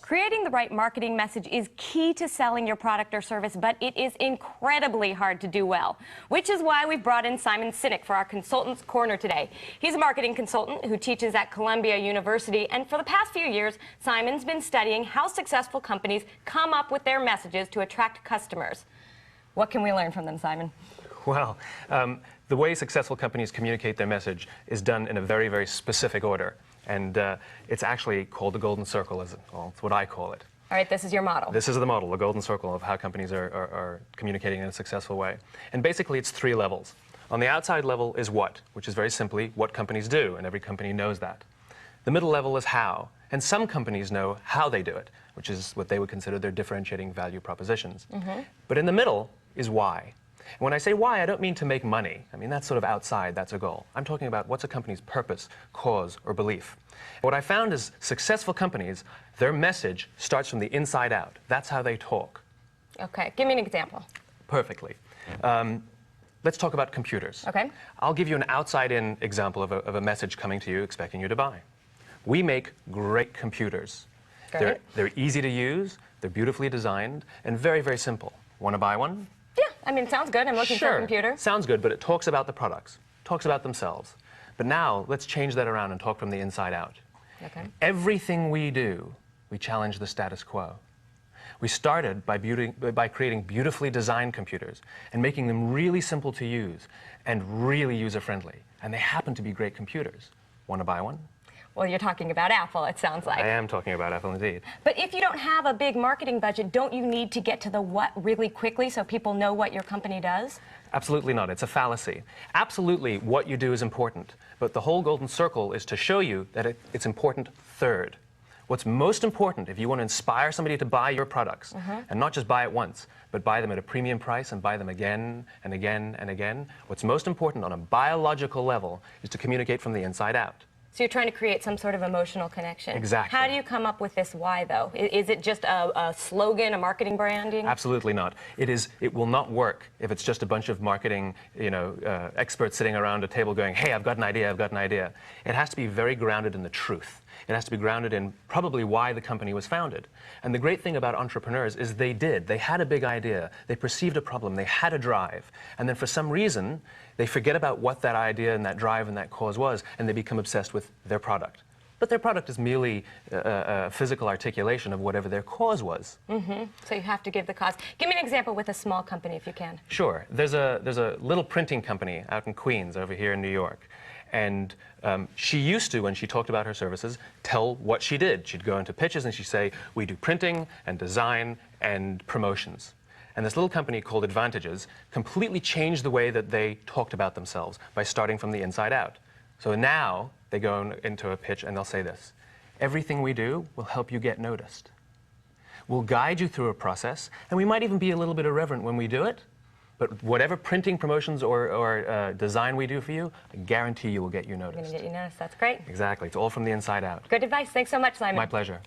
Creating the right marketing message is key to selling your product or service, but it is incredibly hard to do well, which is why we've brought in Simon Sinek for our Consultants Corner today. He's a marketing consultant who teaches at Columbia University, and for the past few years, Simon's been studying how successful companies come up with their messages to attract customers. What can we learn from them, Simon? Well, the way successful companies communicate their message is done in a very, very specific order. And it's actually called the golden circle, well, it's what I call it. All right, this is your model. This is the model, the golden circle of how companies are communicating in a successful way. And basically, it's 3 levels. On the outside level is what, which is very simply what companies do, and every company knows that. The middle level is how, and some companies know how they do it, which is what they would consider their differentiating value propositions. But in the middle is why. And when I say why, I don't mean to make money. I mean, that's sort of outside, that's a goal. I'm talking about what's a company's purpose, cause, or belief. What I found is successful companies, their message starts from the inside out. That's how they talk. Okay, give me an example. Perfectly. Let's talk about computers. Okay. I'll give you an outside-in example of a message coming to you expecting you to buy. We make great computers. Great. They're easy to use, they're beautifully designed, and very, very simple. Want to buy one? Yeah, I mean, it sounds good. I'm looking for a computer. Sounds good, but it talks about the products, talks about themselves. But now, let's change that around and talk from the inside out. Okay. Everything we do, we challenge the status quo. We started by creating beautifully designed computers and making them really simple to use and really user-friendly. And they happen to be great computers. Want to buy one? Well, you're talking about Apple, it sounds like. I am talking about Apple, indeed. But if you don't have a big marketing budget, don't you need to get to the what really quickly so people know what your company does? Absolutely not. It's a fallacy. Absolutely, what you do is important. But the whole golden circle is to show you that it's important third. What's most important if you want to inspire somebody to buy your products, and not just buy it once, but buy them at a premium price and buy them again and again and again, what's most important on a biological level is to communicate from the inside out. So you're trying to create some sort of emotional connection. Exactly. How do you come up with this why, though? Is it just a slogan, a marketing branding? Absolutely not. It will not work if it's just a bunch of marketing, experts sitting around a table going, hey, I've got an idea, I've got an idea. It has to be very grounded in the truth. It has to be grounded in probably why the company was founded. And the great thing about entrepreneurs is they had a big idea, they perceived a problem, they had a drive, and then for some reason, they forget about what that idea and that drive and that cause was, and they become obsessed with their product. But their product is merely a physical articulation of whatever their cause was. So you have to give the cause. Give me an example with a small company, if you can. Sure. There's a little printing company out in Queens, over here in New York. And she used to, when she talked about her services, tell what she did. She'd go into pitches and she'd say, we do printing and design and promotions. And this little company called Advantages completely changed the way that they talked about themselves by starting from the inside out. So now they go into a pitch and they'll say this: everything we do will help you get noticed. We'll guide you through a process, and we might even be a little bit irreverent when we do it. But whatever printing, promotions, or design we do for you, I guarantee you will get you noticed. I'm going to get you noticed. That's great. Exactly. It's all from the inside out. Good advice. Thanks so much, Simon. My pleasure.